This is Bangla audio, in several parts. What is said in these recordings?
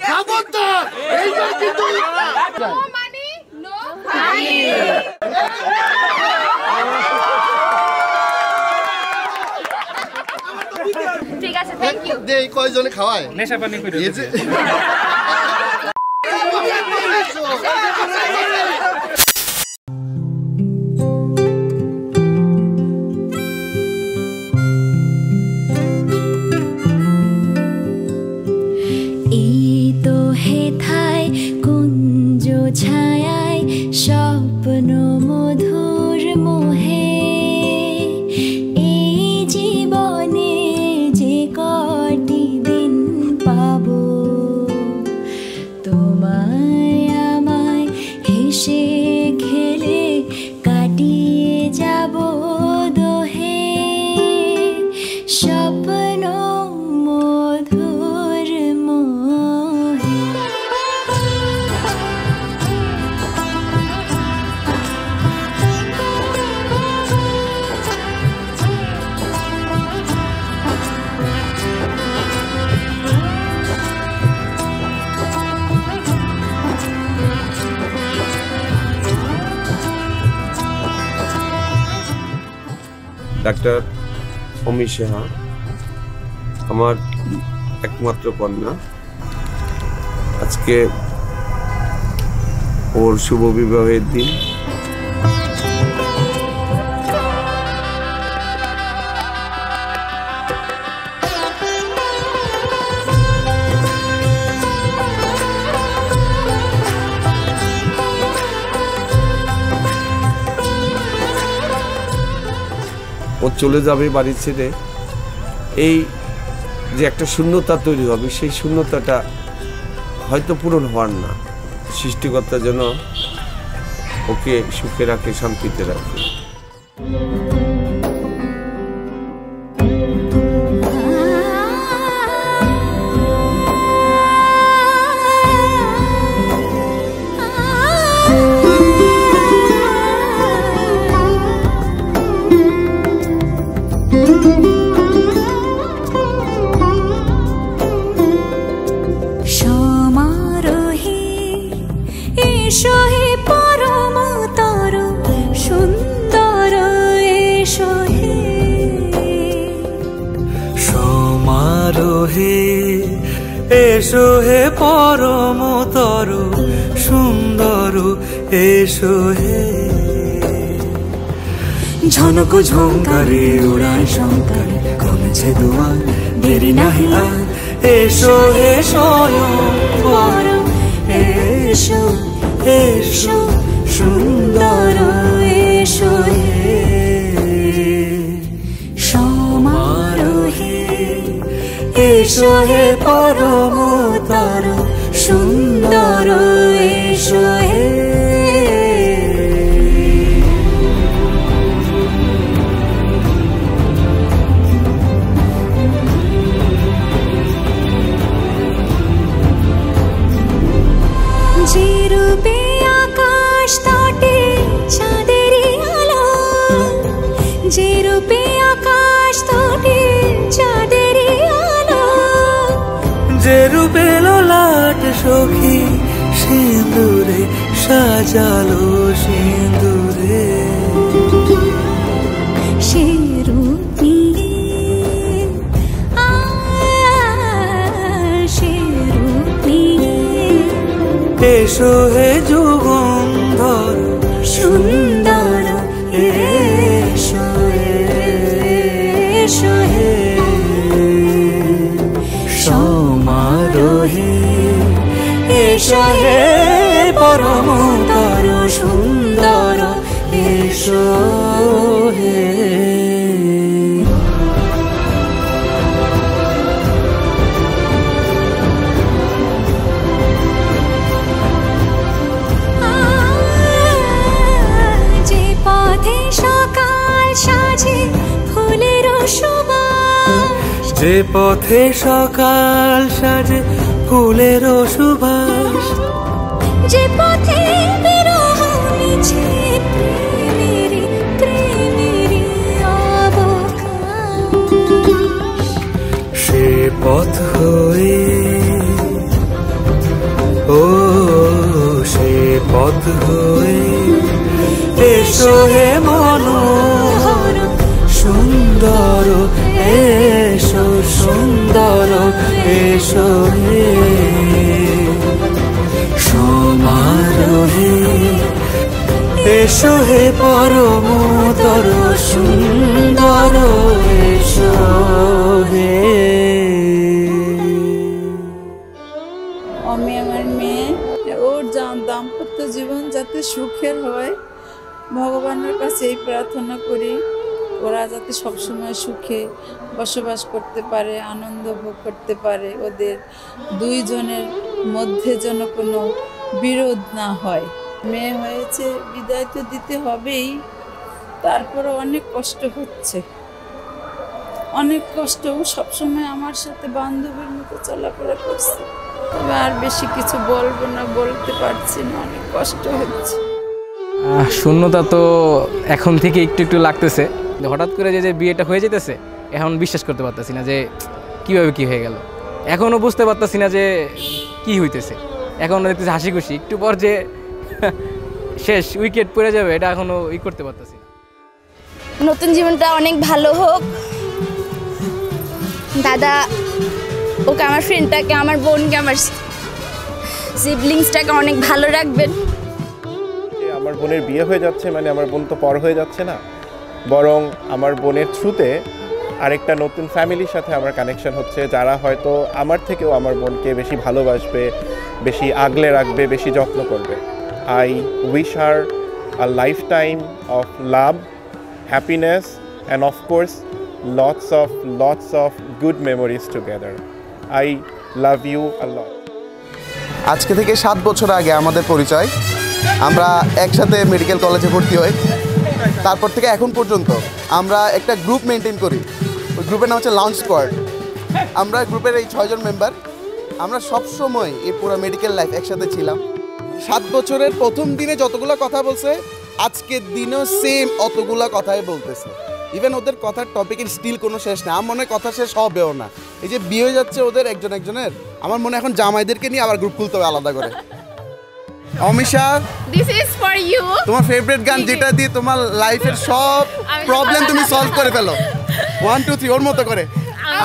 খবরদার এইবার কিন্তু নো মানি নো খালি। ঠিক আছে, থ্যাংক ইউ। দেই কয়জনে খাওয়ায় নেশা পানি করে ছায়ায় স্বপ্ন মধুর মোহে এই জীবনে যে কটি দিন পাবো তোমায় আমায় হেসে খেলে কাটিয়ে যাব দোহে স্বপ্ন মধুর মোহে। ডাক্তার অমি সাহা আমার একমাত্র কন্যা। আজকে ওর শুভ বিবাহের দিন। ও চলে যাবে বাড়ি ছেড়ে, এই যে একটা শূন্যতা তৈরি হবে, সেই শূন্যতাটা হয়তো পূরণ হওয়ার না। সৃষ্টিকর্তা যেন ওকে সুখে রাখে, শান্তিতে রাখে। এসো হে পরমতর সুন্দর এসো হে। ঝনক ঝঙ্কারে উড়ায় শঙ্কারে কমেছে দুয়ার দেরি নাহি আর। এসো হে স্বয়ং এসো এসো সুন্দর এসো হে সমারোহে। এসো হে পরমতর সুন্দর এসো হে। যে রূপে আকাশ তটে চাঁদেরই আলো, যে রূপে আকাশ তটে চাঁদেরই আলো, যে রূপে ললাট সখী সিঁদুরে সাজালো সিঁদুরে, সে রূপ নিয়ে সে রূপ নিয়ে। এসো হে যুগন্ধর সুন্দর এসো এসো হে সমারোহে। এসো হে পরমতর সুন্দর এসো হে। যে পথে সকাল সাজে ফুলের সুবাস, যে পথে সকাল সাজে ফুলের সুবাস, যে পথে বিরহ মিছে প্রেমেরই প্রেমেরই অবকাশ, সে পথ হয়ে পথ হয়ে এসো হে মনোহর সুন্দর এসো সুন্দর এসো হে সমারোহে এসো হে পরমতর সুন্দর এসো হে। আমি আমার মেয়ে ওর দাম্পত্য জীবন যাতে সুখের হয় ভগবানের কাছে এই প্রার্থনা করি, ওরা যাতে সবসময় সুখে বসবাস করতে পারে, আনন্দ ভোগ করতে পারে, ওদের দুইজনের মধ্যে যেন কোনো বিরোধ না হয়। মেয়ে হয়েছে বিদায় তো দিতে হবেই, তারপরে অনেক কষ্ট হচ্ছে, অনেক কষ্ট। সবসময় আমার সাথে বান্ধবীর মতো চলাফেরা করছে, তবে আর বেশি কিছু বলবো না, বলতে পারছি না, অনেক কষ্ট হচ্ছে। শূন্যতা তো এখন থেকে একটু একটু লাগতেছে, হঠাৎ করে যে বিয়েটা হয়ে যেতেছে এখন বিশ্বাস করতে পারতেছি না যে কীভাবে কী হয়ে গেল। এখনও বুঝতে পারতেছি না যে কি হইতেছে, এখনও দেখতেছি হাসি খুশি, একটু পর যে শেষ উইকেট পড়ে যাবে এটা এখনও করতে পারতেছি না। নতুন জীবনটা অনেক ভালো হোক। দাদা ওকে, আমার ফ্রেন্ডটাকে, আমার বোনকে, আমার সিবলিংসটাকে অনেক ভালো রাখবেন। আমার বোনের বিয়ে হয়ে যাচ্ছে মানে আমার বোন তো পর হয়ে যাচ্ছে না, বরং আমার বোনের থ্রুতে আরেকটা নতুন ফ্যামিলির সাথে আমার কানেকশন হচ্ছে, যারা হয়তো আমার থেকেও আমার বোনকে বেশি ভালোবাসবে, বেশি আগলে রাখবে, বেশি যত্ন করবে। I wish her a life time of love, happiness and of course lots of good memories together. I love you a lot. আজকে থেকে 7 বছর আগে আমাদের পরিচয়, আমরা একসাথে মেডিকেল কলেজে ভর্তি হই। তারপর থেকে এখন পর্যন্ত আমরা একটা গ্রুপ মেনটেন করি, ওই গ্রুপের নাম হচ্ছে লঞ্চ স্কোয়াড। আমরা গ্রুপের এই 6 জন মেম্বার, আমরা সবসময় এই পুরো মেডিকেল লাইফ একসাথে ছিলাম। 7 বছরের প্রথম দিনে যতগুলো কথা বলছে, আজকের দিনও সেম অতগুলো কথাই বলতেছে। ইভেন ওদের কথার টপিকের স্টিল কোনো শেষ নেই, আমার মনে হয় কথা শেষ হবেও না। এই যে বিয়ে হয়ে যাচ্ছে ওদের একজন একজনের, আমার মনে হয় এখন জামাইদেরকে নিয়ে আবার গ্রুপ খুলতে হবে আলাদা করে। Amisha, this is for you. তোমার ফেভারিট গান যেটা দিয়ে তোমার লাইফের সব প্রবলেম তুমি সলভ করে ফেলো। 1 2 3 ওর মতো করে।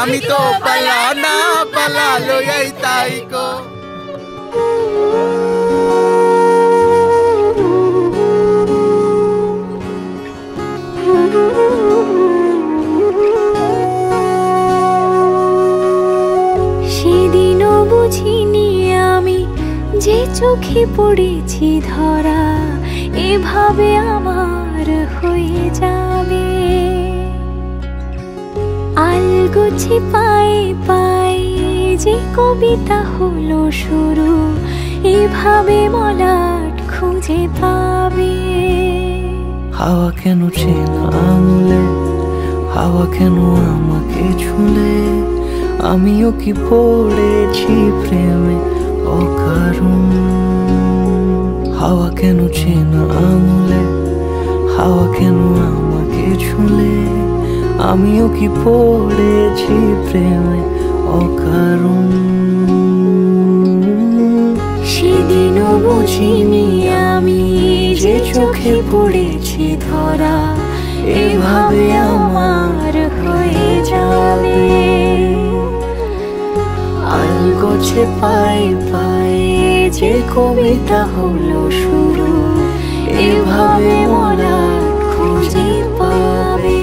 আমি তো পালা না পালা লই তাই কো। সেদিনও বুঝিনি আমি যে চোখে পড়েছি ধরা, এভাবে আমার হয়ে যাবে। আলগোছে পায়ে পায়ে যে কবিতা হলো শুরু, এভাবে মলাট খুঁজে পাবে। হাওয়া কেন চেনা আঙুলে, হাওয়া কেন আমাকে ছুলে, আমিও কি পড়েছি প্রেমে অকারণ। হাওয়া কেন চেনা আঙুলে, হাওয়া কেন আমাকে ছুলে, আমিও কি পড়েছি প্রেমে অকারণ। সেদিনও বুঝিনি আমি যে চোখে পড়েছি ধরা, এভাবে আমার হয়ে যাবে। আলগোছে পায়ে পায়ে যে কবিতা হলো শুরু, এভাবে মরা খুঁজে পাবে।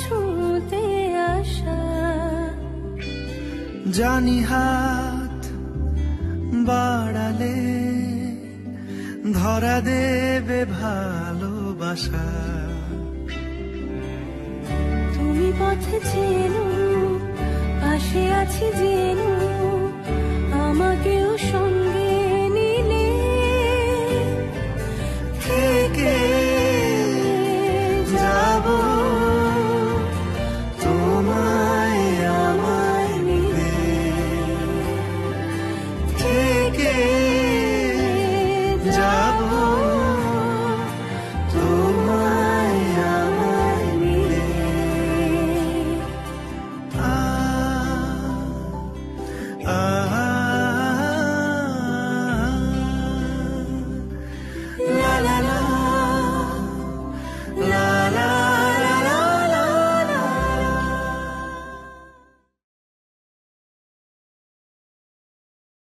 ছুঁতে আসা। জানি হাত বাড়ালে ধরা দেবে ভালোবাসা। তুমি পথে চেনো, পাশে আছি জেনো, আমাকেও সঙ্গে নিলে থেকে যাব তোমায় আমায় মিলে, থেকে যাব তোমায় আমায় মিলে। আ